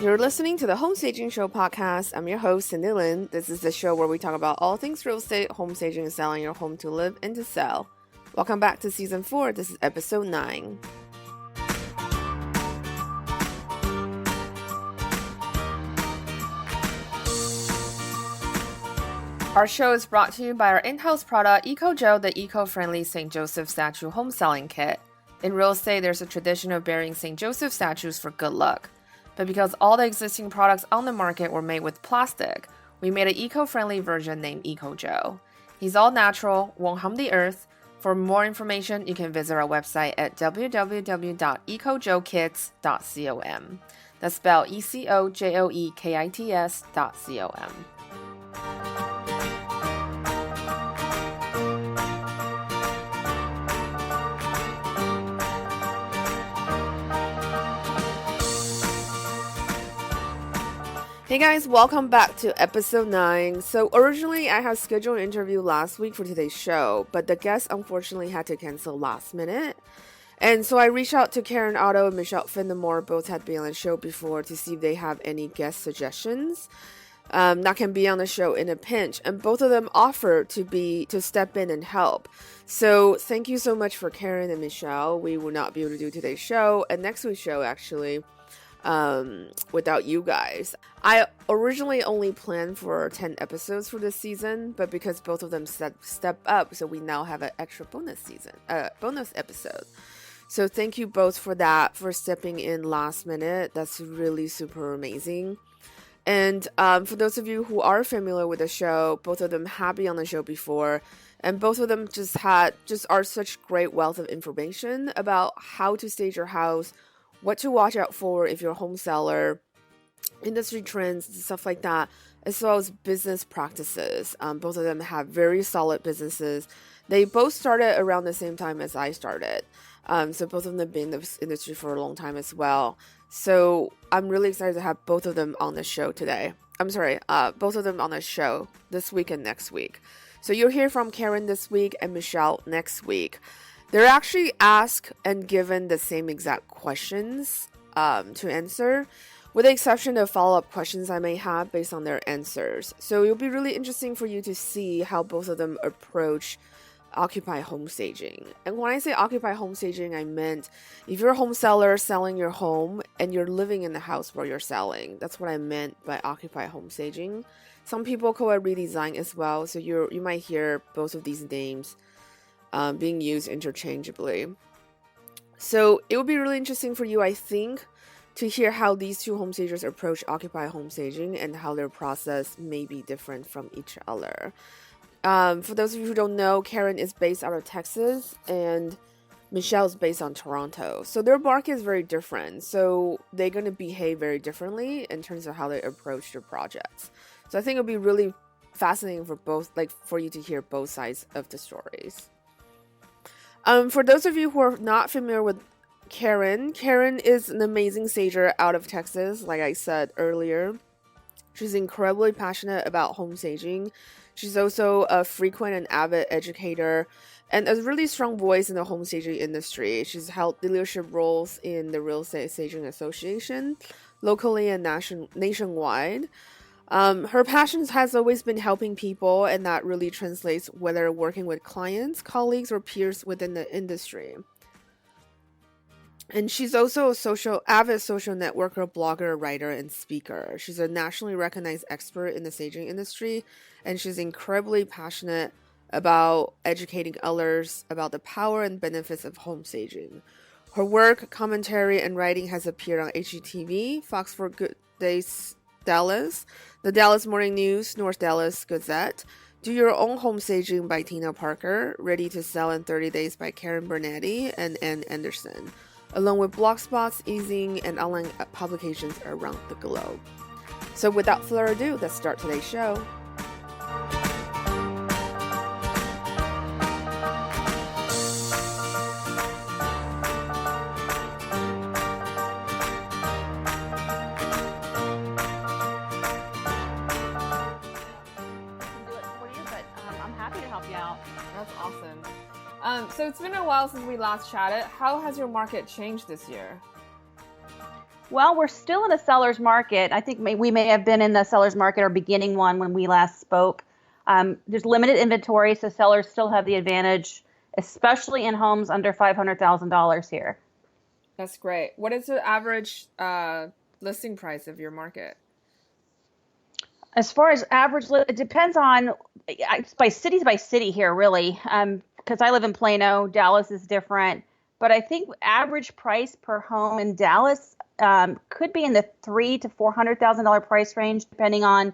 You're listening to the Home Staging Show podcast. I'm your host, Cindy Lin. This is the show where we talk about all things real estate, home staging, and selling your home to live and to sell. Welcome back to season 4. This is episode 9. Our show is brought to you by our in-house product, EcoJo, the eco-friendly St. Joseph statue home selling kit. In real estate, there's a tradition of burying St. Joseph statues for good luck. But because all the existing products on the market were made with plastic, we made an eco-friendly version named EcoJo. He's all natural, won't harm the earth. For more information, you can visit our website at www.ecojokits.com. That's spelled ECOJOEKITS.com. Hey guys, welcome back to episode 9. So originally I had scheduled an interview last week for today's show, but the guest unfortunately had to cancel last minute. And so I reached out to Karen Otto and Michelle Finnamore, both had been on the show before, to see if they have any guest suggestions that can be on the show in a pinch. And both of them offered to step in and help. So thank you so much for Karen and Michelle. We will not be able to do today's show and next week's show actually. Without you guys. I originally only planned for 10 episodes for this season, but because both of them step up, so we now have an extra bonus episode. So thank you both for that, for stepping in last minute. That's really super amazing. And for those of you who are familiar with the show, both of them have been on the show before, and both of them just are such great wealth of information about how to stage your house, what to watch out for if you're a home seller, industry trends, stuff like that, as well as business practices. Both of them have very solid businesses. They both started around the same time as I started. So both of them have been in this industry for a long time as well. So I'm really excited to have both of them on the show today. Both of them on the show this week and next week. So you'll hear from Karen this week and Michelle next week. They're actually asked and given the same exact questions to answer, with the exception of follow-up questions I may have based on their answers. So it'll be really interesting for you to see how both of them approach Occupy home staging. And when I say Occupy home staging, I meant if you're a home seller selling your home and you're living in the house where you're selling. That's what I meant by Occupy home staging. Some people call it redesign as well, so you might hear both of these names being used interchangeably. So it would be really interesting for you, I think, to hear how these two home stagers approach Occupy home staging and how their process may be different from each other. For those of you who don't know, Karen is based out of Texas and Michelle is based on Toronto. So their market is very different. So they're going to behave very differently in terms of how they approach their projects. So I think it'll be really fascinating for you to hear both sides of the stories. For those of you who are not familiar with Karen is an amazing stager out of Texas, like I said earlier. She's incredibly passionate about home staging. She's also a frequent and avid educator and a really strong voice in the home staging industry. She's held leadership roles in the Real Estate Staging Association, locally and nationwide. Her passion has always been helping people, and that really translates whether working with clients, colleagues, or peers within the industry. And she's also avid social networker, blogger, writer, and speaker. She's a nationally recognized expert in the staging industry, and she's incredibly passionate about educating others about the power and benefits of home staging. Her work, commentary, and writing has appeared on HGTV, Fox 4 Good Days Dallas, the Dallas Morning News, North Dallas Gazette, Do Your Own Home Staging by Tina Parker, Ready to Sell in 30 Days by Karen Bernetti and Ann Anderson, along with blog spots, easing, and online publications around the globe. So without further ado, let's start today's show. That's awesome. So it's been a while since we last chatted. How has your market changed this year? Well, we're still in a seller's market. I think we may have been in the seller's market or beginning one when we last spoke. There's limited inventory, so sellers still have the advantage, especially in homes under $500,000 here. That's great. What is the average listing price of your market? As far as average, it depends on it's by city here, really. Because I live in Plano, Dallas is different. But I think average price per home in Dallas could be in the $300,000 to $400,000 price range, depending on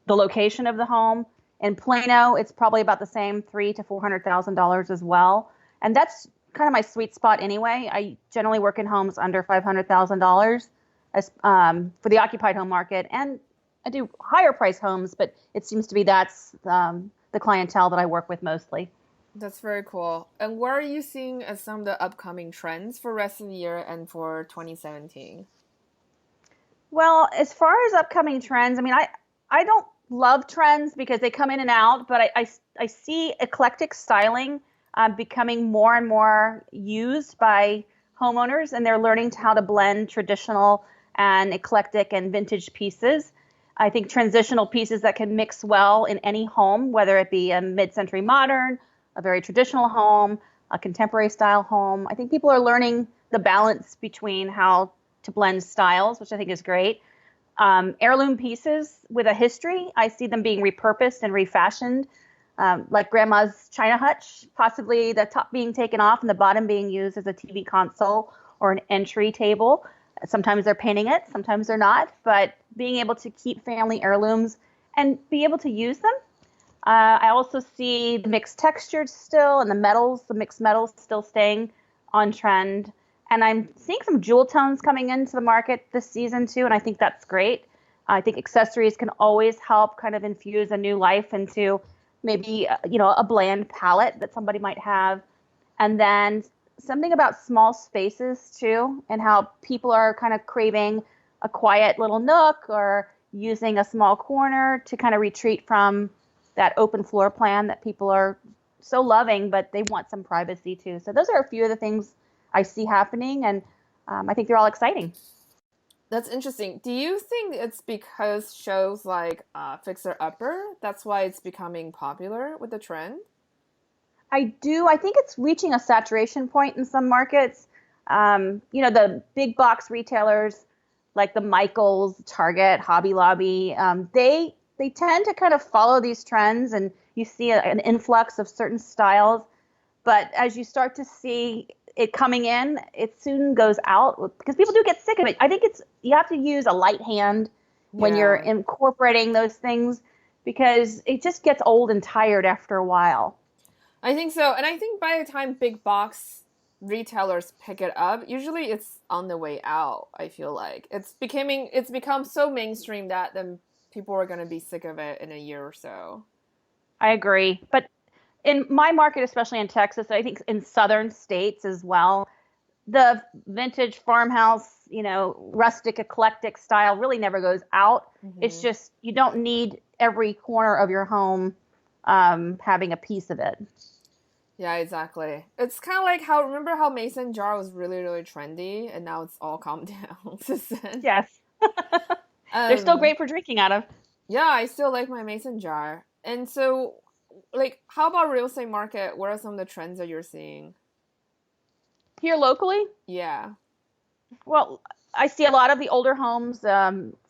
the location of the home. In Plano, it's probably about the same, $300,000 to $400,000 as well. And that's kind of my sweet spot anyway. I generally work in homes under $500,000 as for the occupied home market, and I do higher price homes, but it seems to be that's the clientele that I work with mostly. That's very cool. And what are you seeing as some of the upcoming trends for rest of the year and for 2017? Well, as far as upcoming trends, I mean, I don't love trends because they come in and out, but I see eclectic styling becoming more and more used by homeowners, and they're learning how to blend traditional and eclectic and vintage pieces. I think transitional pieces that can mix well in any home, whether it be a mid-century modern, a very traditional home, a contemporary style home. I think people are learning the balance between how to blend styles, which I think is great. Heirloom pieces with a history, I see them being repurposed and refashioned, like grandma's china hutch, possibly the top being taken off and the bottom being used as a TV console or an entry table. Sometimes they're painting it, sometimes they're not, but being able to keep family heirlooms and be able to use them. I also see the mixed textures still and the mixed metals still staying on trend. And I'm seeing some jewel tones coming into the market this season too, and I think that's great. I think accessories can always help kind of infuse a new life into maybe a bland palette that somebody might have. And then something about small spaces too, and how people are kind of craving a quiet little nook or using a small corner to kind of retreat from that open floor plan that people are so loving, but they want some privacy too. So those are a few of the things I see happening, and I think they're all exciting. That's interesting. Do you think it's because shows like Fixer Upper, that's why it's becoming popular with the trend? I do. I think it's reaching a saturation point in some markets. The big box retailers like the Michaels, Target, Hobby Lobby, they tend to kind of follow these trends, and you see an influx of certain styles. But as you start to see it coming in, it soon goes out because people do get sick of it. I think you have to use a light hand when you're Yeah. incorporating those things because it just gets old and tired after a while. I think so. And I think by the time big box retailers pick it up, usually it's on the way out, I feel like. It's become so mainstream that then people are going to be sick of it in a year or so. I agree. But in my market, especially in Texas, I think in southern states as well, the vintage farmhouse, rustic, eclectic style really never goes out. It's Hmm. just you don't need every corner of your home having a piece of it. Yeah, exactly. It's kind of like remember how Mason jar was really, really trendy and now it's all calmed down since then. Yes. They're still Um, great for drinking out of. yeah, I still like my Mason jar. And so, like, how about real estate market? What are some of the trends that you're seeing? Here locally, Yeah. well, I see a lot of the older homes,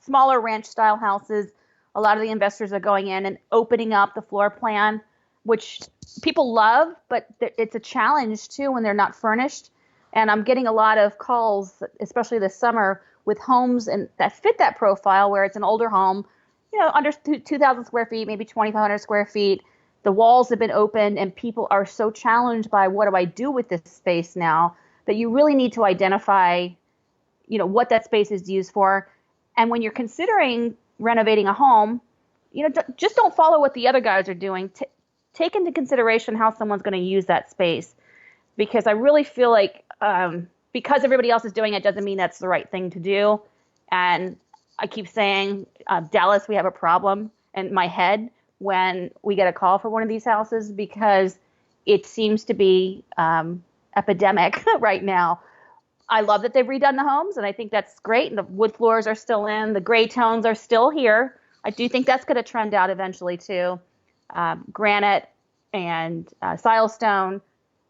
smaller ranch style houses. A lot of the investors are going in and opening up the floor plan, which people love, but it's a challenge too when they're not furnished. And I'm getting a lot of calls, especially this summer, with homes and that fit that profile where it's an older home, under 2,000 square feet, maybe 2,500 square feet. The walls have been opened, and people are so challenged by what do I do with this space now that you really need to identify what that space is used for. And when you're considering renovating a home, just don't follow what the other guys are doing. Take into consideration how someone's going to use that space, because I really feel like because everybody else is doing it doesn't mean that's the right thing to do. And I keep saying, Dallas, we have a problem in my head when we get a call for one of these houses because it seems to be epidemic right now. I love that they've redone the homes, and I think that's great. And the wood floors are still in. The gray tones are still here. I do think that's going to trend out eventually too. Granite and silestone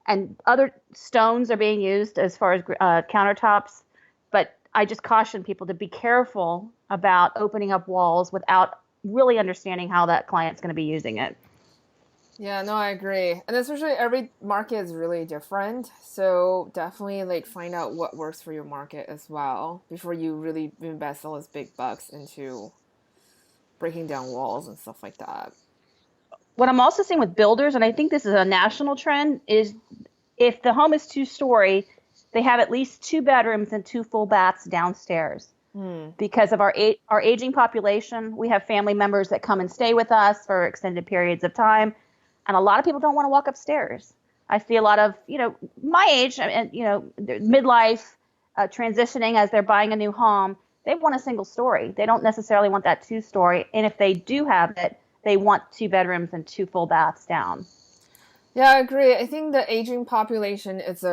and other stones are being used as far as countertops. But I just caution people to be careful about opening up walls without really understanding how that client's going to be using it. Yeah, no, I agree. And especially every market is really different. So definitely like find out what works for your market as well before you really invest all those big bucks into breaking down walls and stuff like that. What I'm also seeing with builders, and I think this is a national trend, is if the home is 2-story, they have at least 2 bedrooms and 2 full baths downstairs. Because of our aging population, we have family members that come and stay with us for extended periods of time. And a lot of people don't want to walk upstairs. I see a lot of, my age and, midlife transitioning as they're buying a new home. They want a single story. They don't necessarily want that 2-story. And if they do have it, they want 2 bedrooms and 2 full baths down. Yeah, I agree. I think the aging population it's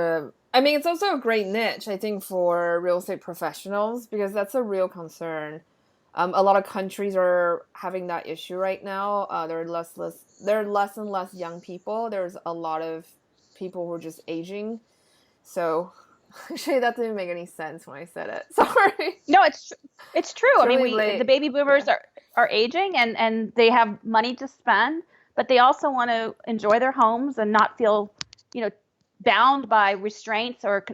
also a great niche, I think, for real estate professionals because that's a real concern. A lot of countries are having that issue right now. There are less and less young people. There's a lot of people who are just aging. So actually, that didn't make any sense when I said it. Sorry. No, it's true. It's I mean, really the baby boomers are aging and they have money to spend, but they also want to enjoy their homes and not feel, bound by restraints or,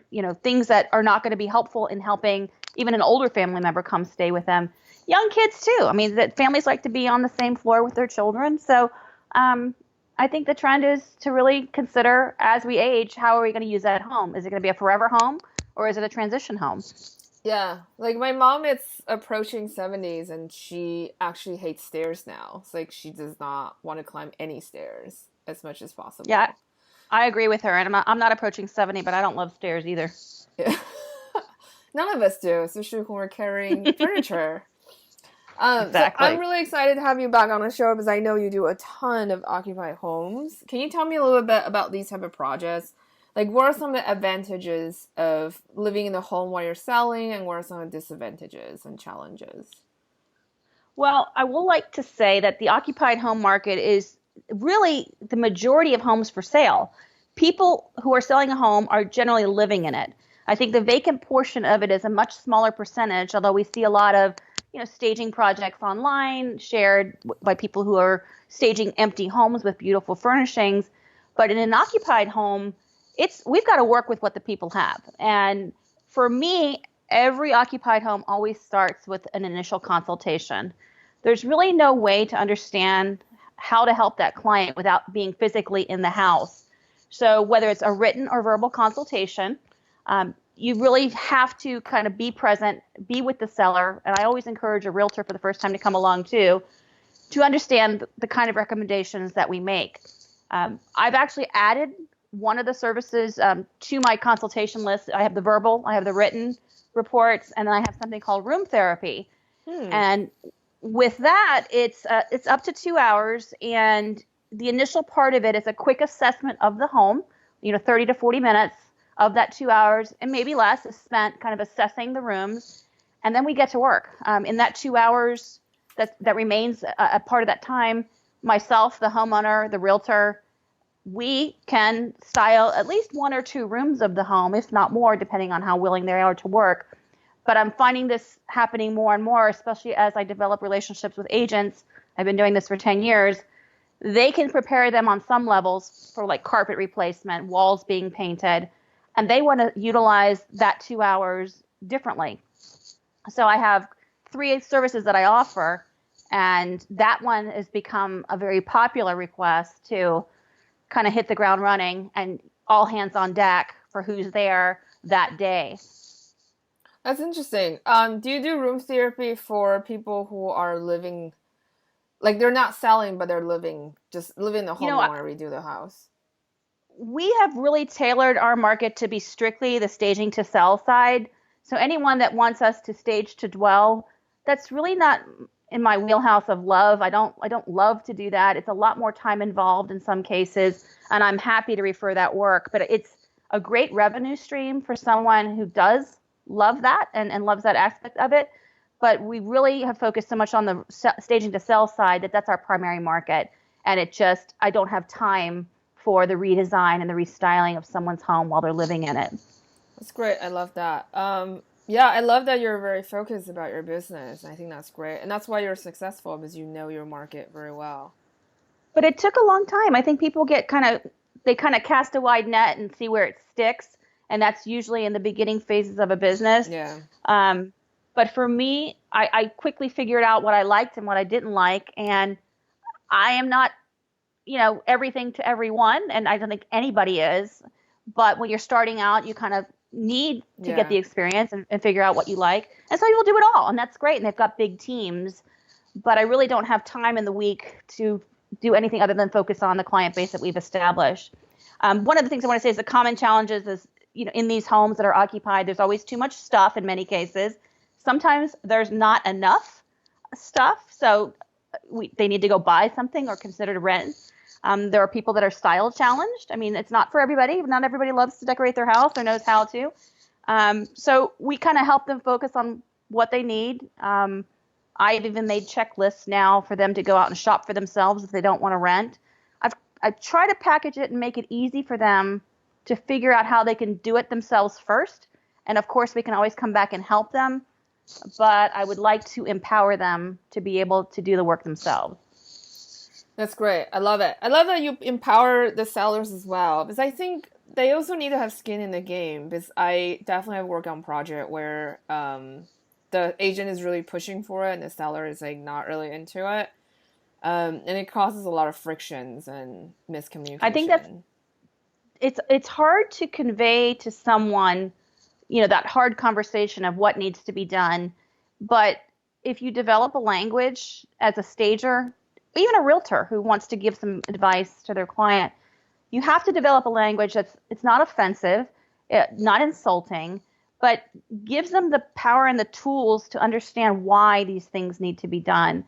things that are not going to be helpful in helping even an older family member come stay with them. Young kids too. I mean, that families like to be on the same floor with their children. So I think the trend is to really consider as we age, how are we going to use that home? Is it going to be a forever home or is it a transition home? Yeah, like my mom is approaching 70s and she actually hates stairs now. It's like she does not want to climb any stairs as much as possible. Yeah, I agree with her. And I'm not approaching 70, but I don't love stairs either. Yeah. None of us do, especially when we're carrying furniture. Exactly. So I'm really excited to have you back on the show because I know you do a ton of occupied homes. Can you tell me a little bit about these type of projects? Like, what are some of the advantages of living in the home while you're selling, and what are some of the disadvantages and challenges? Well, I will like to say that the occupied home market is really the majority of homes for sale. People who are selling a home are generally living in it. I think the vacant portion of it is a much smaller percentage, although we see a lot of staging projects online shared by people who are staging empty homes with beautiful furnishings. But in an occupied home, we've got to work with what the people have. And for me, every occupied home always starts with an initial consultation. There's really no way to understand how to help that client without being physically in the house. So whether it's a written or verbal consultation, you really have to kind of be present, be with the seller. And I always encourage a realtor for the first time to come along too, to understand the kind of recommendations that we make. I've actually added one of the services to my consultation list. I have the verbal, I have the written reports, and then I have something called room therapy. And with that, it's up to 2 hours. And the initial part of it is a quick assessment of the home, 30 to 40 minutes of that 2 hours, and maybe less, is spent kind of assessing the rooms. And then we get to work. In that 2 hours that remains a part of that time, myself, the homeowner, the realtor, we can style at least 1 or 2 rooms of the home, if not more, depending on how willing they are to work. But I'm finding this happening more and more, especially as I develop relationships with agents. I've been doing this for 10 years. They can prepare them on some levels for like carpet replacement, walls being painted, and they want to utilize that 2 hours differently. So I have 3 services that I offer, and that one has become a very popular request to kind of hit the ground running and all hands on deck for who's there that day. That's interesting. Do you do room therapy for people who are living, like they're not selling, but they're just living in the home and want to redo the house? We have really tailored our market to be strictly the staging to sell side. So anyone that wants us to stage to dwell, that's really not in my wheelhouse of love. I don't love to do that. It's a lot more time involved in some cases, and I'm happy to refer that work, but it's a great revenue stream for someone who does love that and loves that aspect of it. But we really have focused so much on the staging to sell side that that's our primary market. And I don't have time for the redesign and the restyling of someone's home while they're living in it. That's great. I love that. Yeah, I love that you're very focused about your business. I think that's great. And that's why you're successful, because you know your market very well. But it took a long time. I think people they kind of cast a wide net and see where it sticks. And that's usually in the beginning phases of a business. Yeah. But for me, I quickly figured out what I liked and what I didn't like. And I am not, everything to everyone. And I don't think anybody is. But when you're starting out, you kind of need to get the experience and figure out what you like. And some people do it all. And that's great. And they've got big teams. But I really don't have time in the week to do anything other than focus on the client base that we've established. One of the things I want to say is the common challenges is, in these homes that are occupied, there's always too much stuff in many cases. Sometimes there's not enough stuff, so they need to go buy something or consider to rent. There are people that are style challenged. I mean, it's not for everybody. Not everybody loves to decorate their house or knows how to. So we kind of help them focus on what they need. I've even made checklists now for them to go out and shop for themselves if they don't want to rent. I try to package it and make it easy for them to figure out how they can do it themselves first. And of course, we can always come back and help them. But I would like to empower them to be able to do the work themselves. That's great. I love it. I love that you empower the sellers as well, because I think they also need to have skin in the game, because I definitely have worked on a project where the agent is really pushing for it and the seller is like not really into it. And it causes a lot of frictions and miscommunication. I think it's hard to convey to someone, that hard conversation of what needs to be done. But if you develop a language as a stager, even a realtor who wants to give some advice to their client, you have to develop a language it's not offensive, not insulting, but gives them the power and the tools to understand why these things need to be done.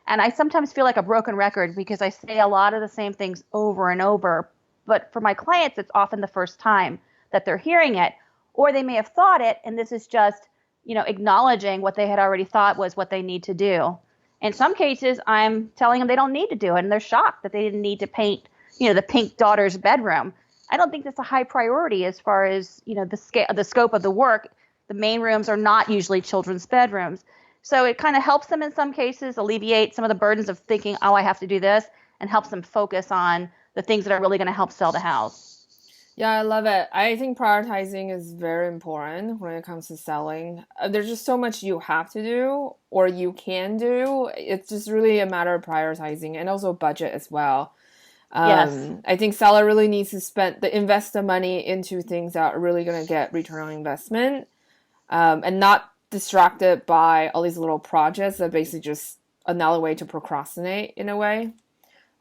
And I sometimes feel like a broken record because I say a lot of the same things over and over. But for my clients, it's often the first time that they're hearing it, or they may have thought it, and this is just, acknowledging what they had already thought was what they need to do. In some cases, I'm telling them they don't need to do it, and they're shocked that they didn't need to paint, the pink daughter's bedroom. I don't think that's a high priority as far as, the scope of the work. The main rooms are not usually children's bedrooms. So it kind of helps them in some cases alleviate some of the burdens of thinking, oh, I have to do this, and helps them focus on the things that are really going to help sell the house. Yeah, I love it. I think prioritizing is very important when it comes to selling. There's just so much you have to do or you can do. It's just really a matter of prioritizing, and also budget as well. Yes. I think seller really needs to invest the money into things that are really going to get return on investment, and not distracted by all these little projects that basically just another way to procrastinate in a way.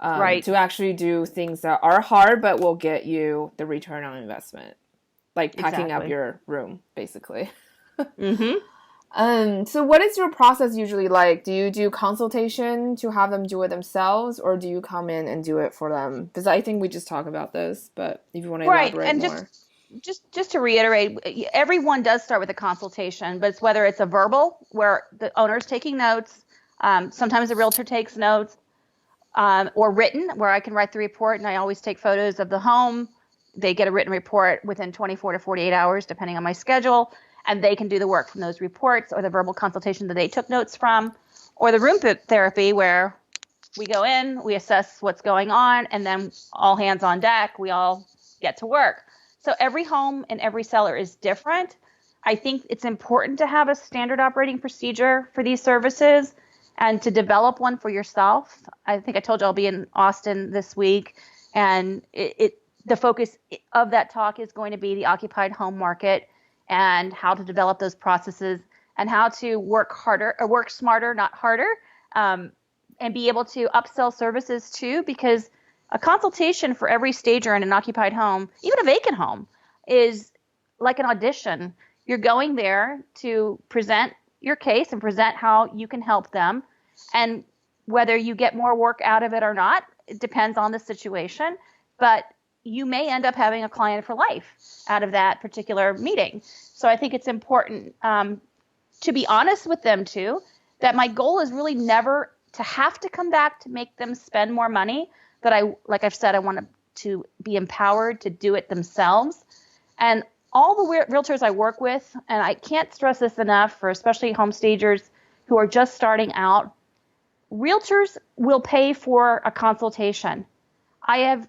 Right. To actually do things that are hard but will get you the return on investment, like packing up your room, basically. Mm-hmm. So what is your process usually like? Do you do consultation to have them do it themselves, or do you come in and do it for them? Because I think we just talked about this, but if you want to elaborate more. Just to reiterate, everyone does start with a consultation, but it's whether it's a verbal where the owner's taking notes, sometimes the realtor takes notes, or written where I can write the report, and I always take photos of the home. They get a written report within 24 to 48 hours, depending on my schedule, and they can do the work from those reports or the verbal consultation that they took notes from, or the room therapy where we go in, we assess what's going on, and then all hands on deck, we all get to work. So every home and every seller is different. I think it's important to have a standard operating procedure for these services and to develop one for yourself. I think I told you I'll be in Austin this week, and the focus of that talk is going to be the occupied home market and how to develop those processes and how to work harder or work smarter, not harder, and be able to upsell services too, because a consultation for every stager in an occupied home, even a vacant home, is like an audition. You're going there to present your case and present how you can help them. And whether you get more work out of it or not, it depends on the situation. But you may end up having a client for life out of that particular meeting. So I think it's important to be honest with them too, that my goal is really never to have to come back to make them spend more money. That like I've said, I want to be empowered to do it themselves. And all the realtors I work with, and I can't stress this enough for especially home stagers who are just starting out, realtors will pay for a consultation. I have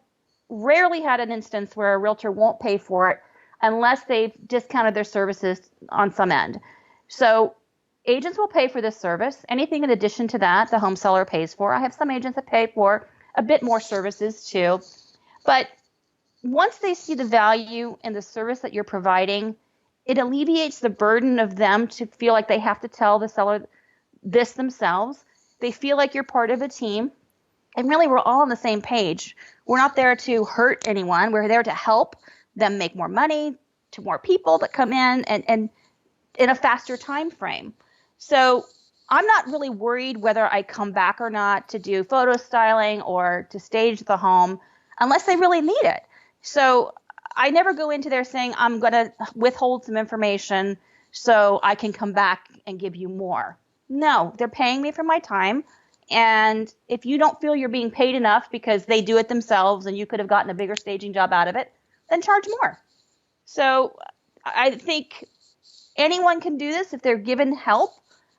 rarely had an instance where a realtor won't pay for it unless they've discounted their services on some end. So agents will pay for this service. Anything in addition to that, the home seller pays for. I have some agents that pay for a bit more services too. But once they see the value in the service that you're providing, it alleviates the burden of them to feel like they have to tell the seller this themselves. They feel like you're part of a team. And really, we're all on the same page. We're not there to hurt anyone. We're there to help them make more money, to more people that come in and in a faster time frame. So I'm not really worried whether I come back or not to do photo styling or to stage the home unless they really need it. So I never go into there saying I'm going to withhold some information so I can come back and give you more. No, they're paying me for my time. And if you don't feel you're being paid enough because they do it themselves and you could have gotten a bigger staging job out of it, then charge more. So I think anyone can do this if they're given help.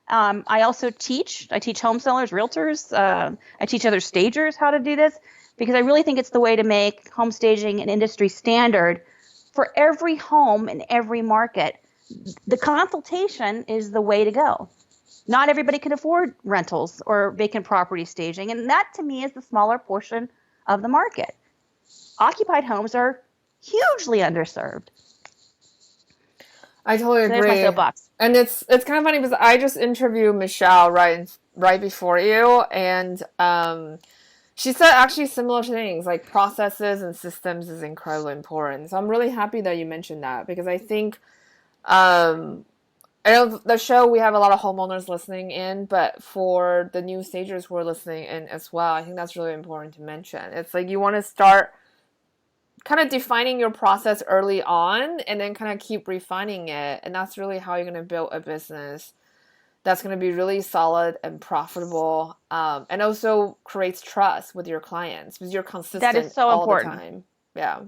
I also teach. I teach home sellers, realtors. I teach other stagers how to do this because I really think it's the way to make home staging an industry standard for every home in every market. The consultation is the way to go. Not everybody can afford rentals or vacant property staging, and that to me is the smaller portion of the market. Occupied homes are hugely underserved. I totally agree. There's my soapbox. And it's kind of funny because I just interviewed Michelle right before you, and she said actually similar things, like processes and systems is incredibly important. So I'm really happy that you mentioned that because I think I know the show, we have a lot of homeowners listening in, but for the new stagers who are listening in as well, I think that's really important to mention. It's like you want to start kind of defining your process early on and then kind of keep refining it. And that's really how you're going to build a business that's going to be really solid and profitable, and also creates trust with your clients because you're consistent that is so all important. the time. Yeah.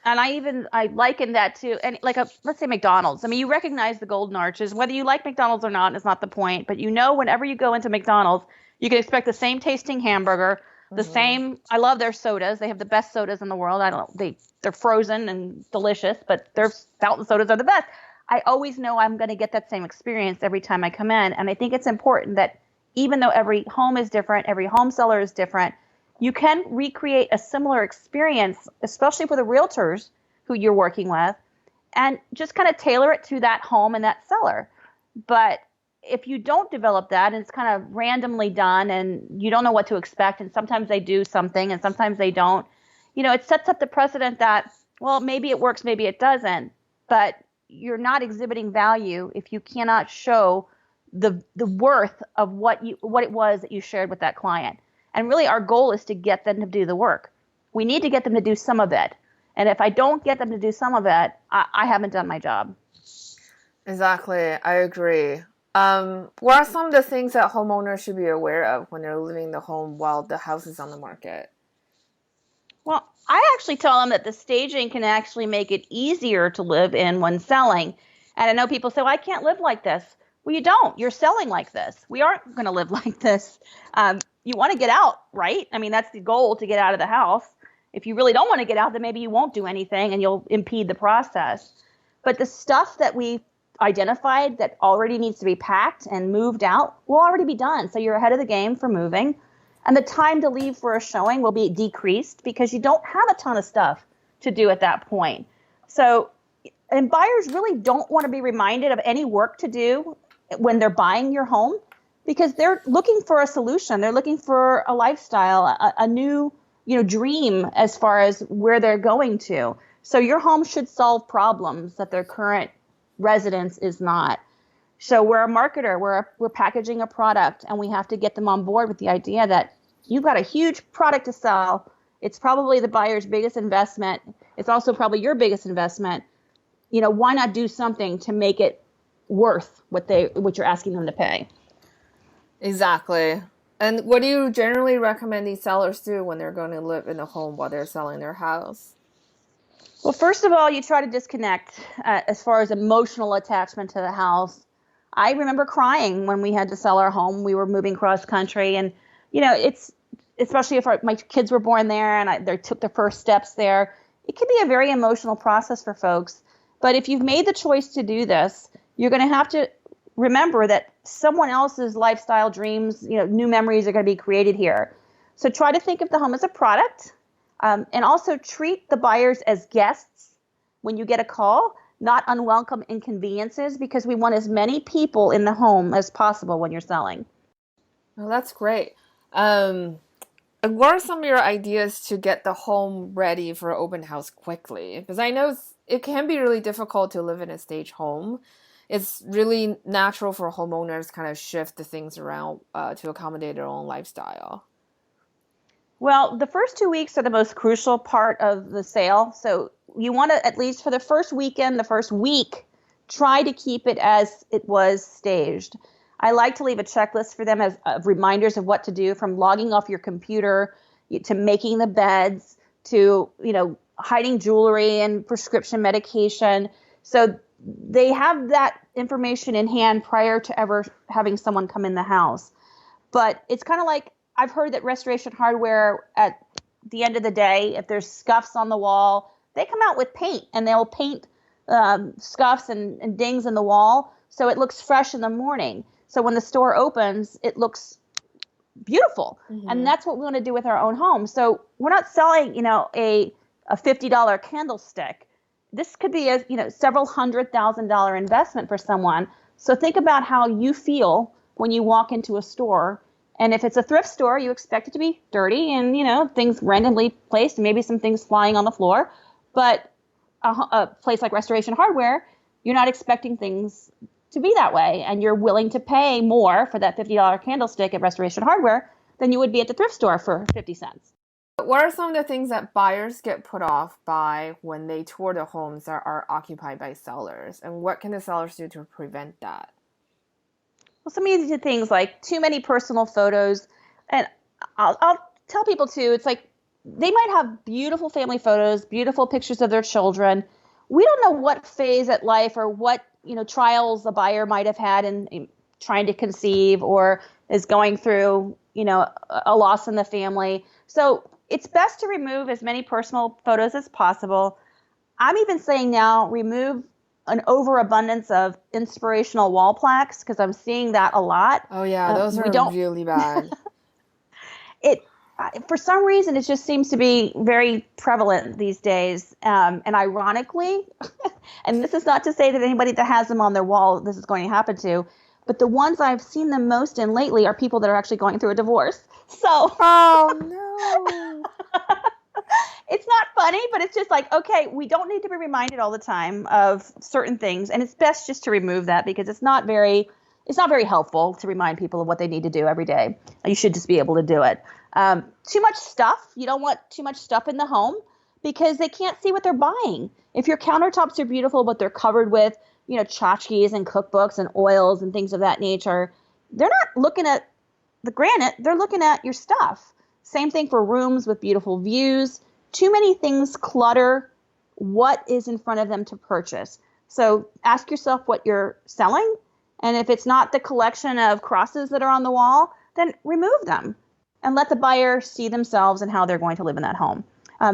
And I liken that to, and like let's say McDonald's. I mean, you recognize the golden arches, whether you like McDonald's or not is not the point, but you know, whenever you go into McDonald's, you can expect the same tasting hamburger, the same, I love their sodas. They have the best sodas in the world. I don't know, they're frozen and delicious, but their fountain sodas are the best. I always know I'm going to get that same experience every time I come in. And I think it's important that even though every home is different, every home seller is different, you can recreate a similar experience, especially for the realtors who you're working with, and just kind of tailor it to that home and that seller. But if you don't develop that and it's kind of randomly done and you don't know what to expect, and sometimes they do something and sometimes they don't, it sets up the precedent that, well, maybe it works, maybe it doesn't, but you're not exhibiting value if you cannot show the worth of what it was that you shared with that client. And really our goal is to get them to do the work. We need to get them to do some of it. And if I don't get them to do some of it, I haven't done my job. Exactly. I agree. What are some of the things that homeowners should be aware of when they're living the home while the house is on the market? Well, I actually tell them that the staging can actually make it easier to live in when selling. And I know people say, well, I can't live like this. Well, you don't. You're selling like this. We aren't going to live like this. You want to get out, right? I mean, that's the goal, to get out of the house. If you really don't want to get out, then maybe you won't do anything and you'll impede the process. But the stuff that we identified that already needs to be packed and moved out will already be done. So you're ahead of the game for moving. And the time to leave for a showing will be decreased because you don't have a ton of stuff to do at that point. So, and buyers really don't want to be reminded of any work to do when they're buying your home because they're looking for a solution. They're looking for a lifestyle, a new, dream as far as where they're going to. So your home should solve problems that their current residence is not. So we're a marketer, we're packaging a product, and we have to get them on board with the idea that you've got a huge product to sell. It's probably the buyer's biggest investment. It's also probably your biggest investment. Why not do something to make it worth what you're asking them to pay? Exactly. And what do you generally recommend these sellers do when they're going to live in a home while they're selling their house? Well, first of all, you try to disconnect as far as emotional attachment to the house. I remember crying when we had to sell our home. We were moving cross country, and it's especially if my kids were born there and they took their first steps there. It can be a very emotional process for folks. But if you've made the choice to do this, you're going to have to remember that someone else's lifestyle dreams, new memories are going to be created here. So try to think of the home as a product, and also treat the buyers as guests when you get a call, not unwelcome inconveniences, because we want as many people in the home as possible when you're selling. Well, that's great. And what are some of your ideas to get the home ready for an open house quickly? Because I know it can be really difficult to live in a stage home. It's really natural for homeowners to kind of shift the things around to accommodate their own lifestyle. Well, the first 2 weeks are the most crucial part of the sale. So you want to, at least for the first weekend, the first week, try to keep it as it was staged. I like to leave a checklist for them as reminders of what to do, from logging off your computer to making the beds to, hiding jewelry and prescription medication. So they have that information in hand prior to ever having someone come in the house. But it's kind of like, I've heard that Restoration Hardware, at the end of the day, if there's scuffs on the wall, they come out with paint and they'll paint scuffs and dings in the wall so it looks fresh in the morning. So when the store opens, it looks beautiful. Mm-hmm. And that's what we want to do with our own home. So we're not selling, a $50 candlestick. This could be a several $100,000 investment for someone. So think about how you feel when you walk into a store. And if it's a thrift store, you expect it to be dirty and, things randomly placed, maybe some things flying on the floor. But a place like Restoration Hardware, you're not expecting things to be that way. And you're willing to pay more for that $50 candlestick at Restoration Hardware than you would be at the thrift store for 50 cents. What are some of the things that buyers get put off by when they tour the homes that are occupied by sellers? And what can the sellers do to prevent that? Well, some easy things like too many personal photos. And I'll tell people too, it's like they might have beautiful family photos, beautiful pictures of their children. We don't know what phase at life or what, trials a buyer might have had in trying to conceive or is going through, a loss in the family. So it's best to remove as many personal photos as possible. I'm even saying now remove an overabundance of inspirational wall plaques, because I'm seeing that a lot. Oh yeah, those are really bad. For some reason, it just seems to be very prevalent these days. And ironically, and this is not to say that anybody that has them on their wall, this is going to happen to, but the ones I've seen them most in lately are people that are actually going through a divorce. So, oh no. It's not funny, but it's just like, okay, we don't need to be reminded all the time of certain things. And it's best just to remove that, because it's not very helpful to remind people of what they need to do every day. You should just be able to do it. Too much stuff. You don't want too much stuff in the home because they can't see what they're buying. If your countertops are beautiful, but they're covered with, tchotchkes and cookbooks and oils and things of that nature, they're not looking at the granite. They're looking at your stuff. Same thing for rooms with beautiful views. Too many things clutter what is in front of them to purchase. So ask yourself what you're selling. And if it's not the collection of crosses that are on the wall, then remove them and let the buyer see themselves and how they're going to live in that home.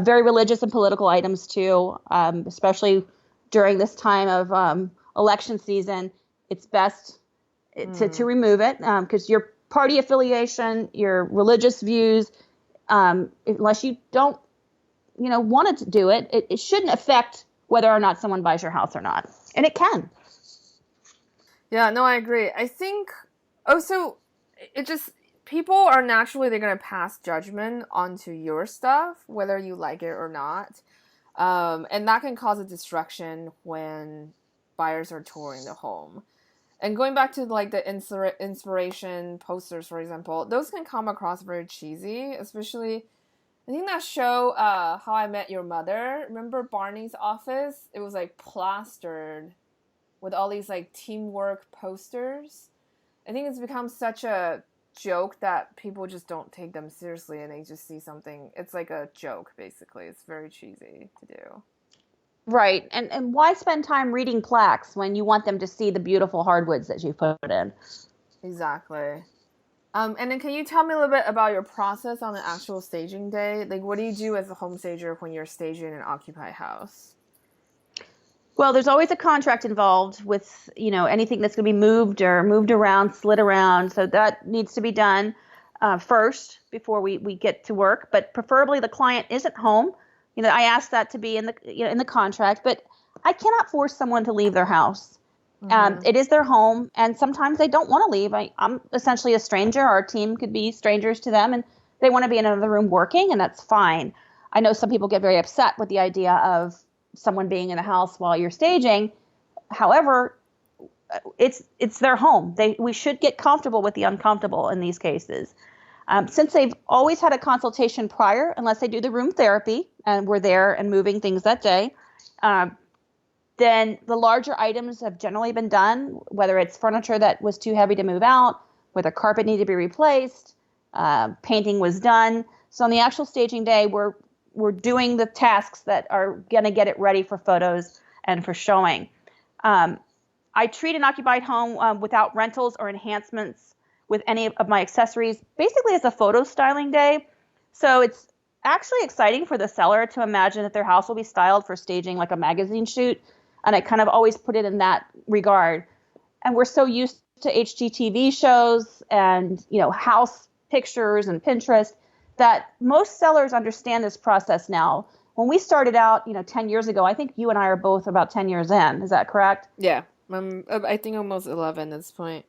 Very religious and political items too, especially during this time of election season. It's best to remove it because your party affiliation, your religious views, unless you don't wanted to do it, it shouldn't affect whether or not someone buys your house or not. And it can. Yeah, no, I agree. I think also people are naturally, they're going to pass judgment onto your stuff, whether you like it or not. And that can cause a distraction when buyers are touring the home. And going back to like the inspiration posters, for example, those can come across very cheesy, especially I think that show, How I Met Your Mother, remember Barney's office? It was like plastered with all these like teamwork posters. I think it's become such a joke that people just don't take them seriously and they just see something. It's like a joke, basically. It's very cheesy to do. Right. And why spend time reading plaques when you want them to see the beautiful hardwoods that you put in? Exactly. And then can you tell me a little bit about your process on the actual staging day? Like, what do you do as a home stager when you're staging an occupied house? Well, there's always a contract involved with, anything that's going to be moved or moved around, slid around. So that needs to be done first before we get to work. But preferably the client isn't home. I ask that to be in the contract. But I cannot force someone to leave their house. It is their home, and sometimes they don't want to leave. I'm essentially a stranger. Our team could be strangers to them, and they want to be in another room working, and that's fine. I know some people get very upset with the idea of someone being in the house while you're staging. However, it's their home. We should get comfortable with the uncomfortable in these cases. Since they've always had a consultation prior, unless they do the room therapy, and we're there and moving things that day, then the larger items have generally been done, whether it's furniture that was too heavy to move out, whether carpet needed to be replaced, painting was done. So on the actual staging day, we're doing the tasks that are going to get it ready for photos and for showing. I treat an occupied home without rentals or enhancements with any of my accessories, basically as a photo styling day. So it's actually exciting for the seller to imagine that their house will be styled for staging like a magazine shoot. And I kind of always put it in that regard. And we're so used to HGTV shows and, house pictures and Pinterest that most sellers understand this process now. When we started out, 10 years ago, I think you and I are both about 10 years in. Is that correct? Yeah. I think almost 11 at this point.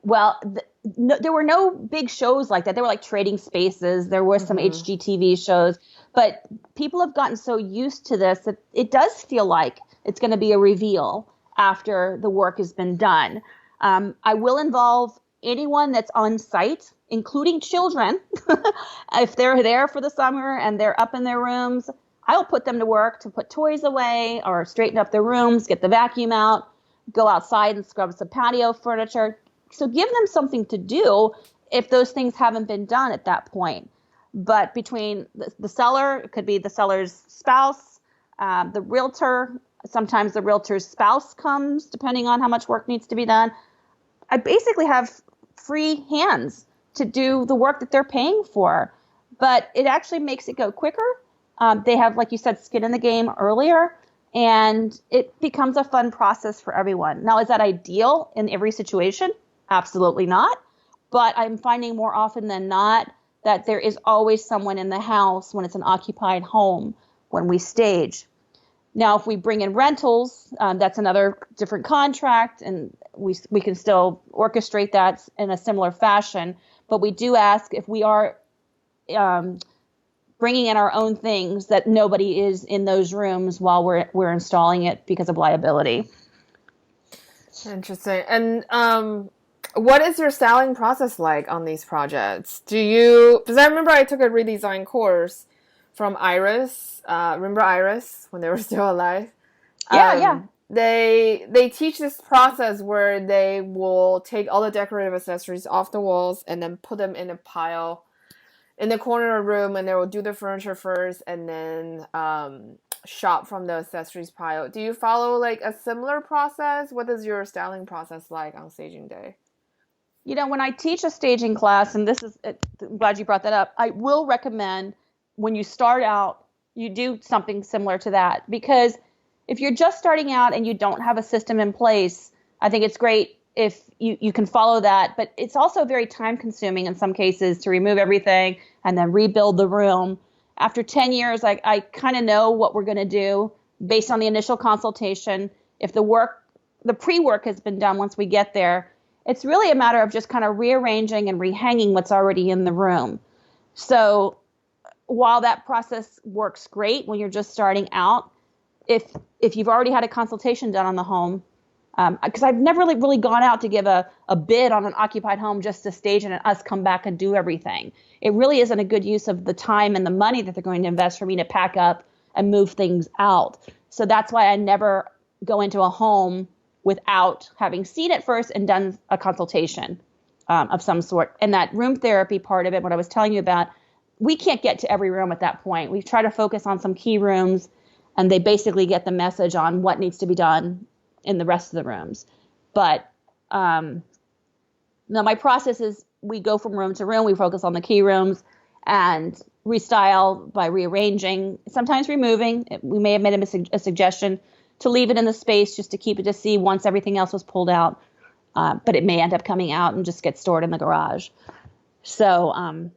Well, there were no big shows like that. There were like Trading Spaces. There were some HGTV shows. But people have gotten so used to this that it does feel like it's going to be a reveal after the work has been done. I will involve anyone that's on site, including children. If they're there for the summer and they're up in their rooms, I'll put them to work to put toys away or straighten up their rooms, get the vacuum out, go outside and scrub some patio furniture. So give them something to do if those things haven't been done at that point. But between the seller, it could be the seller's spouse, the realtor, sometimes the realtor's spouse comes, depending on how much work needs to be done. I basically have free hands to do the work that they're paying for. But it actually makes it go quicker. They have, like you said, skin in the game earlier. And it becomes a fun process for everyone. Now, is that ideal in every situation? Absolutely not. But I'm finding more often than not that there is always someone in the house when it's an occupied home when we stage. Now, if we bring in rentals, that's another different contract, and we can still orchestrate that in a similar fashion. But we do ask if we are bringing in our own things that nobody is in those rooms while we're installing it because of liability. Interesting. And what is your styling process like on these projects? Because I remember I took a redesign course from Iris. Remember Iris when they were still alive? Yeah. They teach this process where they will take all the decorative accessories off the walls and then put them in a pile in the corner of the room, and they will do the furniture first and then shop from the accessories pile. Do you follow like a similar process? What is your styling process like on staging day? When I teach a staging class, and I'm glad you brought that up, I will recommend when you start out, you do something similar to that. Because if you're just starting out and you don't have a system in place, I think it's great if you can follow that. But it's also very time consuming in some cases to remove everything and then rebuild the room. After 10 years, I kind of know what we're going to do based on the initial consultation. If the pre-work has been done once we get there, it's really a matter of just kind of rearranging and rehanging what's already in the room. So while that process works great when you're just starting out, if you've already had a consultation done on the home, Because I've never really gone out to give a bid on an occupied home just to stage it and us come back and do everything. It really isn't a good use of the time and the money that they're going to invest for me to pack up and move things out. So that's why I never go into a home without having seen it first and done a consultation of some sort. And that room therapy part of it, what I was telling you about, we can't get to every room at that point. We try to focus on some key rooms, and they basically get the message on what needs to be done in the rest of the rooms. But no, my process is we go from room to room. We focus on the key rooms and restyle by rearranging, sometimes removing. We may have made a suggestion to leave it in the space just to keep it to see once everything else was pulled out. But it may end up coming out and just get stored in the garage. So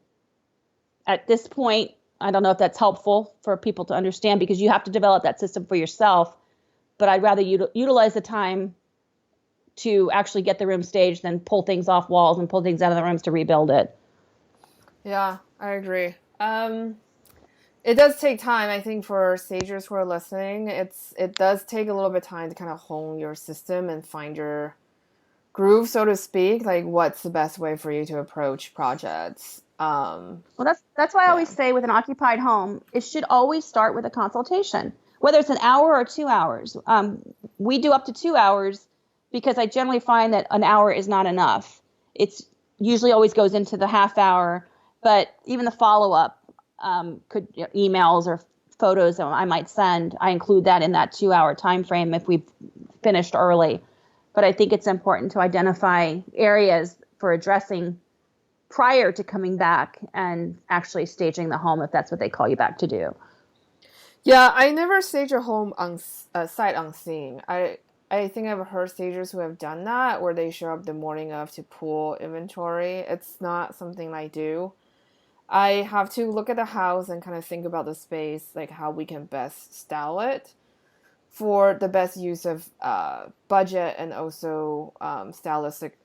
at this point, I don't know if that's helpful for people to understand, because you have to develop that system for yourself. But I'd rather utilize the time to actually get the room staged than pull things off walls and pull things out of the rooms to rebuild it. Yeah, I agree. It does take time. I think for stagers who are listening, it does take a little bit of time to kind of hone your system and find your groove, so to speak. Like, what's the best way for you to approach projects? Well, that's why I always say with an occupied home, it should always start with a consultation, whether it's an hour or 2 hours. We do up to 2 hours because I generally find that an hour is not enough. It's usually always goes into the half hour, but even the follow-up could emails or photos that I might send, I include that in that 2 hour time frame if we've finished early. But I think it's important to identify areas for addressing prior to coming back and actually staging the home if that's what they call you back to do. Yeah, I never stage a home on sight unseen. I think I've heard stagers who have done that, where they show up the morning of to pull inventory. It's not something I do. I have to look at the house and kind of think about the space, like how we can best style it for the best use of budget and also stylistic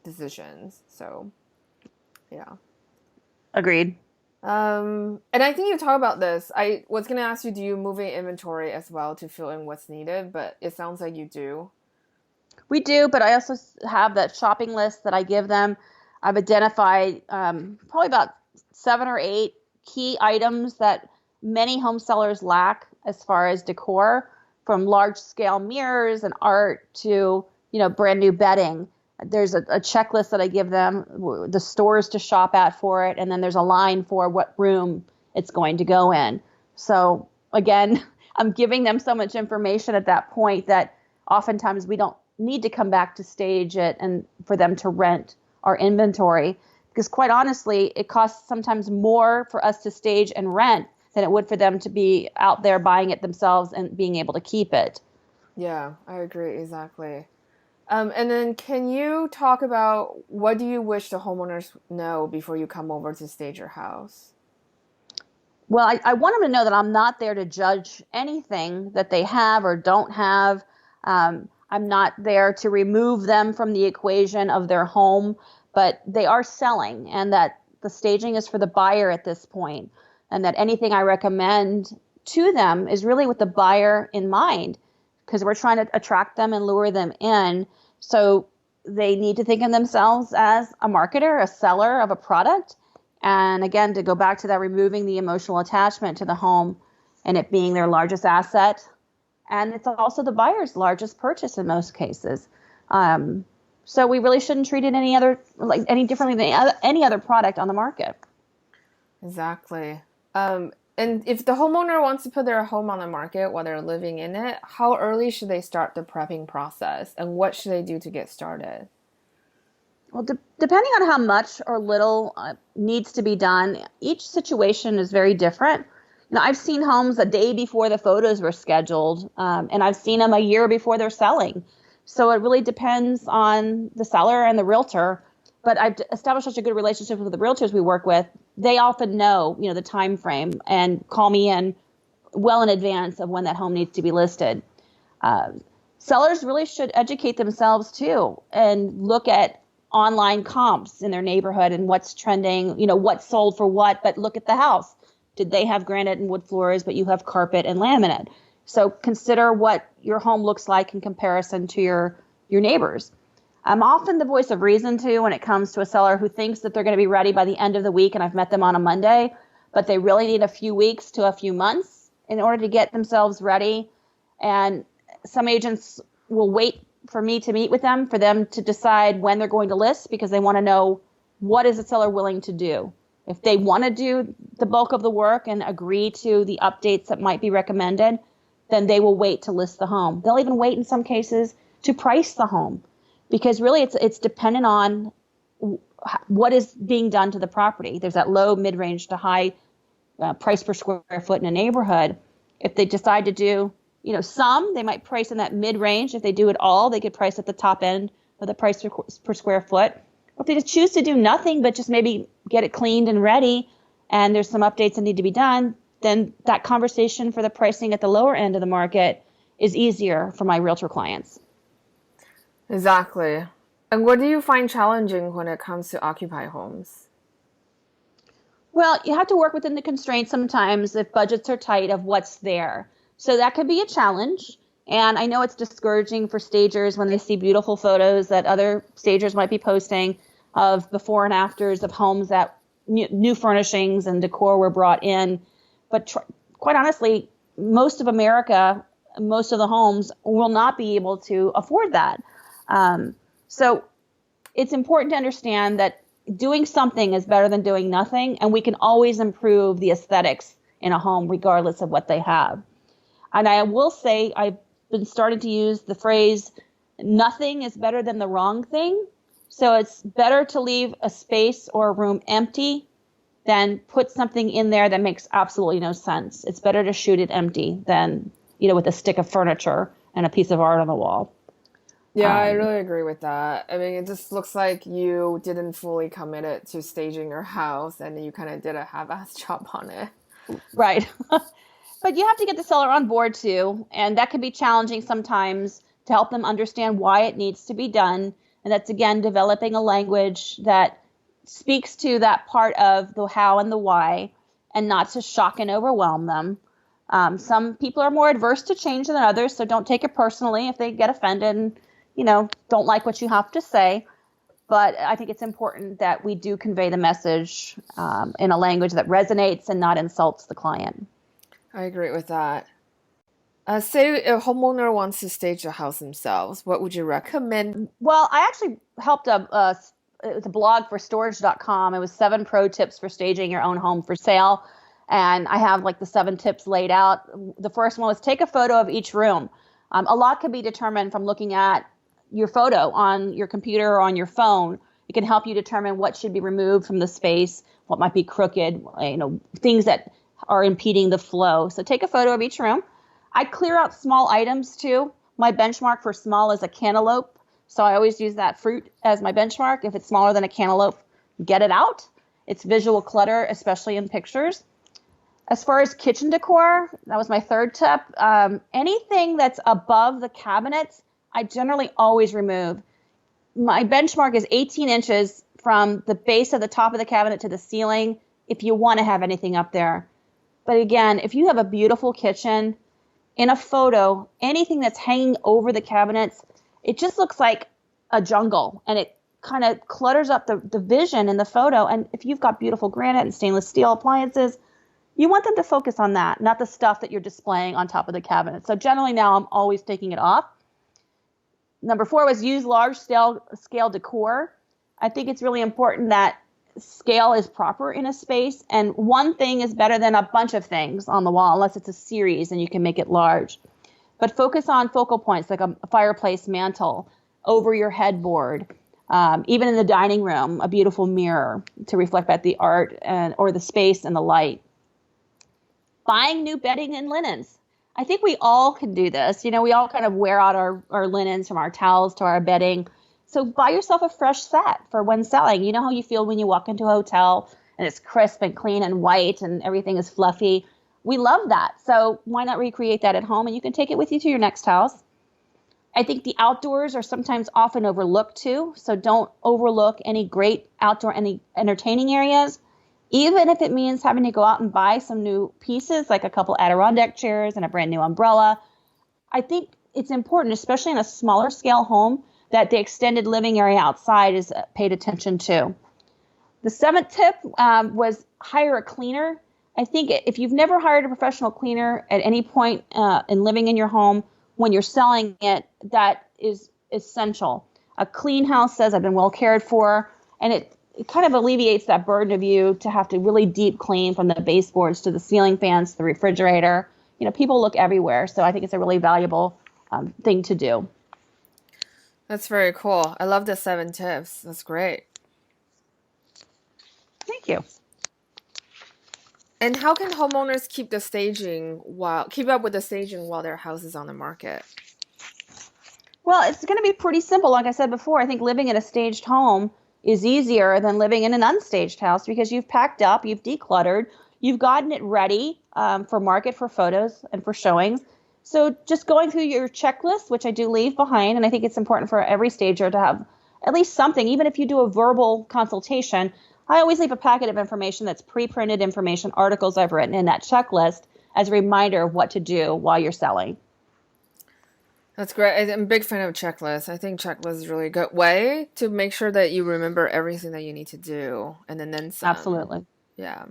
decisions. So, yeah. Agreed. And I think you talk about this. I was going to ask you, do you move in inventory as well to fill in what's needed? But it sounds like you do. We do, but I also have that shopping list that I give them. I've identified probably about 7 or 8 key items that many home sellers lack as far as decor, from large scale mirrors and art to, brand new bedding. There's a checklist that I give them, the stores to shop at for it, and then there's a line for what room it's going to go in. So again, I'm giving them so much information at that point that oftentimes we don't need to come back to stage it and for them to rent our inventory, because quite honestly, it costs sometimes more for us to stage and rent than it would for them to be out there buying it themselves and being able to keep it. Yeah, I agree, exactly. And then can you talk about what do you wish the homeowners know before you come over to stage your house? Well, I want them to know that I'm not there to judge anything that they have or don't have. I'm not there to remove them from the equation of their home, but they are selling, and that the staging is for the buyer at this point, and that anything I recommend to them is really with the buyer in mind, because we're trying to attract them and lure them in. So they need to think of themselves as a marketer, a seller of a product. And again, to go back to that, removing the emotional attachment to the home and it being their largest asset. And it's also the buyer's largest purchase in most cases. So we really shouldn't treat it any differently than any other product on the market. Exactly. And if the homeowner wants to put their home on the market while they're living in it, how early should they start the prepping process, and what should they do to get started? Well, depending on how much or little needs to be done, each situation is very different. I've seen homes a day before the photos were scheduled, and I've seen them a year before they're selling. So it really depends on the seller and the realtor. But I've established such a good relationship with the realtors we work with. They often know, the time frame and call me in well in advance of when that home needs to be listed. Sellers really should educate themselves too and look at online comps in their neighborhood and what's trending, what's sold for what, but look at the house. Did they have granite and wood floors, but you have carpet and laminate? So consider what your home looks like in comparison to your neighbors. I'm often the voice of reason too when it comes to a seller who thinks that they're going to be ready by the end of the week and I've met them on a Monday, but they really need a few weeks to a few months in order to get themselves ready. And some agents will wait for me to meet with them, for them to decide when they're going to list, because they want to know, what is the seller willing to do? If they want to do the bulk of the work and agree to the updates that might be recommended, then they will wait to list the home. They'll even wait in some cases to price the home, because really it's dependent on what is being done to the property. There's that low, mid-range to high price per square foot in a neighborhood. If they decide to do, some, they might price in that mid-range. If they do it all, they could price at the top end of the price per square foot. If they just choose to do nothing but just maybe get it cleaned and ready, and there's some updates that need to be done, then that conversation for the pricing at the lower end of the market is easier for my realtor clients. Exactly. And what do you find challenging when it comes to occupy homes? Well, you have to work within the constraints sometimes if budgets are tight of what's there. So that could be a challenge. And I know it's discouraging for stagers when they see beautiful photos that other stagers might be posting of before and afters of homes that new furnishings and decor were brought in. But quite honestly, most of America, most of the homes will not be able to afford that. So it's important to understand that doing something is better than doing nothing, and we can always improve the aesthetics in a home regardless of what they have. And I will say I've been starting to use the phrase, nothing is better than the wrong thing. So it's better to leave a space or a room empty than put something in there that makes absolutely no sense. It's better to shoot it empty than, with a stick of furniture and a piece of art on the wall. Yeah, I really agree with that. I mean, it just looks like you didn't fully commit it to staging your house, and you kind of did a half-ass job on it. Right. But you have to get the seller on board too, and that can be challenging sometimes to help them understand why it needs to be done. And that's, again, developing a language that speaks to that part of the how and the why, and not to shock and overwhelm them. Some people are more adverse to change than others, so don't take it personally if they get offended and don't like what you have to say. But I think it's important that we do convey the message in a language that resonates and not insults the client. I agree with that. Say a homeowner wants to stage a house themselves. What would you recommend? Well, I actually helped it was a blog for storage.com. It was 7 pro tips for staging your own home for sale. And I have the 7 tips laid out. The first one was take a photo of each room. A lot can be determined from looking at your photo on your computer or on your phone. It can help you determine what should be removed from the space, what might be crooked, things that are impeding the flow. So take a photo of each room. I clear out small items too. My benchmark for small is a cantaloupe. So I always use that fruit as my benchmark. If it's smaller than a cantaloupe, get it out. It's visual clutter, especially in pictures. As far as kitchen decor, that was my third tip. Anything that's above the cabinets, I generally always remove. My benchmark is 18 inches from the base of the top of the cabinet to the ceiling if you want to have anything up there. But again, if you have a beautiful kitchen, in a photo, anything that's hanging over the cabinets, it just looks like a jungle, and it kind of clutters up the vision in the photo. And if you've got beautiful granite and stainless steel appliances, you want them to focus on that, not the stuff that you're displaying on top of the cabinet. So generally now I'm always taking it off. Number 4 was use large scale decor. I think it's really important that scale is proper in a space, and one thing is better than a bunch of things on the wall unless it's a series and you can make it large. But focus on focal points like a fireplace mantle, over your headboard, even in the dining room, a beautiful mirror to reflect back the art or the space and the light. Buying new bedding and linens. I think we all can do this. We all kind of wear out our linens, from our towels to our bedding. So buy yourself a fresh set for when selling. You know how you feel when you walk into a hotel and it's crisp and clean and white and everything is fluffy. We love that. So why not recreate that at home? And you can take it with you to your next house. I think the outdoors are sometimes often overlooked too. So don't overlook any great outdoor, any entertaining areas. even if it means having to go out and buy some new pieces, like a couple Adirondack chairs and a brand new umbrella. I think it's important, especially in a smaller scale home, that the extended living area outside is paid attention to. The seventh tip was hire a cleaner. I think if you've never hired a professional cleaner at any point in living in your home, when you're selling it, that is essential. A clean house says I've been well cared for, and it kind of alleviates that burden of you to have to really deep clean from the baseboards to the ceiling fans to the refrigerator. People look everywhere, so I think it's a really valuable thing to do. That's very cool. I love the 7 tips. That's great. Thank you. And how can homeowners keep up with the staging while their house is on the market? Well, it's going to be pretty simple. Like I said before, I think living in a staged home is easier than living in an unstaged house because you've packed up, you've decluttered, you've gotten it ready for market, for photos, and for showings. So just going through your checklist, which I do leave behind, and I think it's important for every stager to have at least something, even if you do a verbal consultation. I always leave a packet of information that's pre-printed information, articles I've written in that checklist as a reminder of what to do while you're selling. That's great. I'm a big fan of checklists. I think checklists is a really good way to make sure that you remember everything that you need to do and then some. Absolutely. Yeah.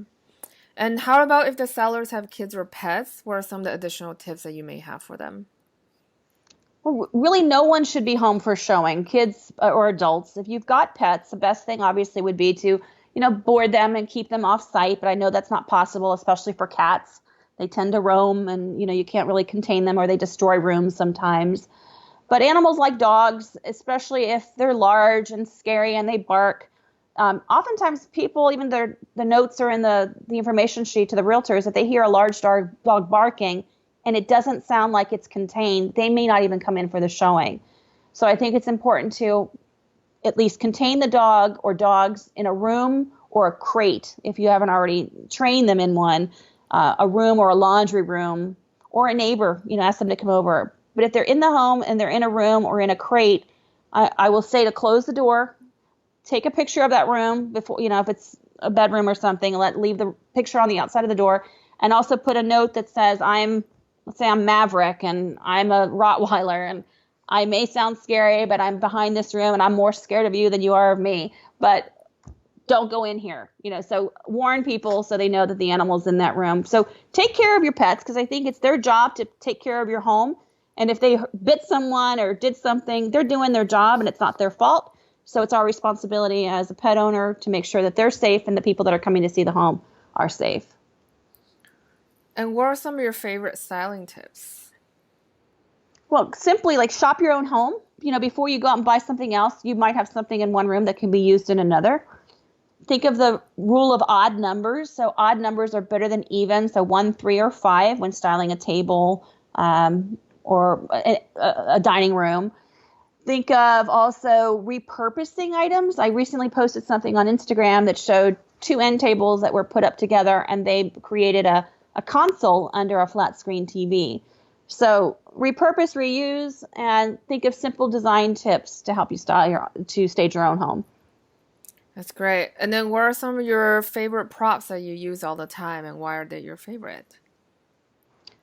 And how about if the sellers have kids or pets? What are some of the additional tips that you may have for them? Well, really, no one should be home for showing, kids or adults. If you've got pets, the best thing obviously would be to, board them and keep them off site. But I know that's not possible, especially for cats. They tend to roam and, you can't really contain them or they destroy rooms sometimes. But animals like dogs, especially if they're large and scary and they bark, oftentimes people, even the notes are in the information sheet to the realtors, if they hear a large dog barking and it doesn't sound like it's contained, they may not even come in for the showing. So I think it's important to at least contain the dog or dogs in a room or a crate if you haven't already trained them in one, a room or a laundry room, or a neighbor, ask them to come over. But if they're in the home and they're in a room or in a crate, I will say to close the door, take a picture of that room before, if it's a bedroom or something, leave the picture on the outside of the door, and also put a note that says, let's say I'm Maverick and I'm a Rottweiler and I may sound scary, but I'm behind this room and I'm more scared of you than you are of me, but don't go in here, so warn people so they know that the animal's in that room. So take care of your pets because I think it's their job to take care of your home. And if they bit someone or did something, they're doing their job and it's not their fault. So it's our responsibility as a pet owner to make sure that they're safe and the people that are coming to see the home are safe. And what are some of your favorite styling tips? Well, simply like shop your own home. Before you go out and buy something else, you might have something in one room that can be used in another. Think of the rule of odd numbers. So odd numbers are better than even. So 1, 3, or 5 when styling a table or a dining room. Think of also repurposing items. I recently posted something on Instagram that showed 2 end tables that were put up together and they created a console under a flat screen TV. So repurpose, reuse, and think of simple design tips to help you stage your own home. That's great. And then what are some of your favorite props that you use all the time and why are they your favorite?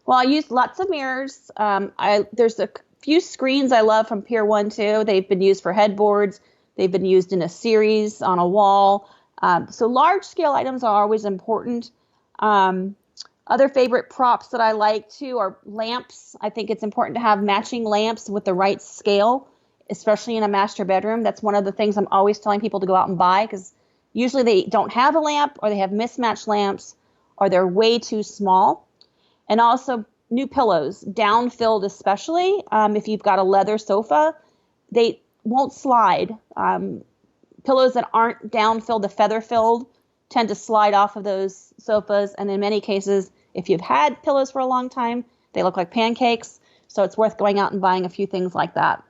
Well, I use lots of mirrors. There's a few screens I love from Pier 1 too. They've been used for headboards. They've been used in a series on a wall. So large scale items are always important. Other favorite props that I like too are lamps. I think it's important to have matching lamps with the right scale, especially in a master bedroom. That's one of the things I'm always telling people to go out and buy because usually they don't have a lamp or they have mismatched lamps or they're way too small. And also new pillows, down-filled especially. If you've got a leather sofa, they won't slide. Pillows that aren't down-filled, the feather-filled, tend to slide off of those sofas. And in many cases, if you've had pillows for a long time, they look like pancakes. So it's worth going out and buying a few things like that.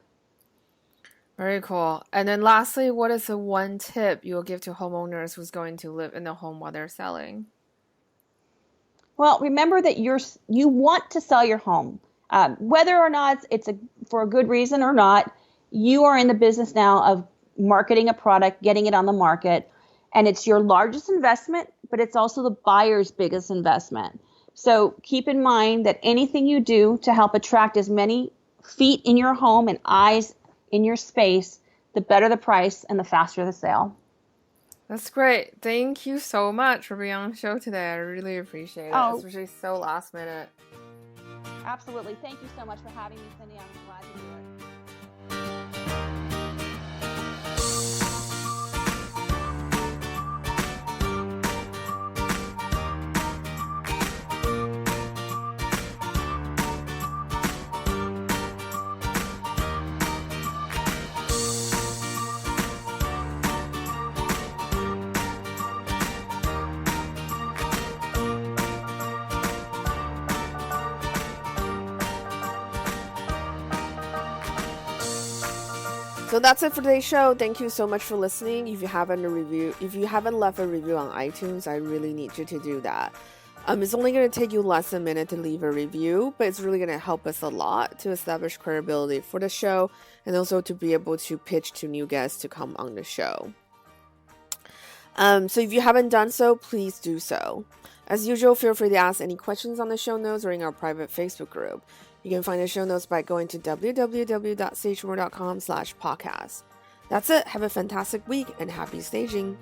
Very cool. And then lastly, what is the one tip you'll give to homeowners who's going to live in the home while they're selling? Well, remember that you want to sell your home. Whether or not it's for a good reason or not, you are in the business now of marketing a product, getting it on the market, and it's your largest investment, but it's also the buyer's biggest investment. So keep in mind that anything you do to help attract as many feet in your home and eyes in your space, the better the price and the faster the sale. That's great. Thank you so much for being on the show today. I really appreciate it, especially so last minute. Absolutely. Thank you so much for having me, Cindy. I'm glad to do it. So that's it for today's show. Thank you so much for listening. If you haven't left a review on iTunes, I really need you to do that. It's only going to take you less than a minute to leave a review, but it's really going to help us a lot to establish credibility for the show and also to be able to pitch to new guests to come on the show. So if you haven't done so, please do so. As usual, feel free to ask any questions on the show notes or in our private Facebook group. You can find the show notes by going to www.stagemore.com/podcast. That's it. Have a fantastic week and happy staging.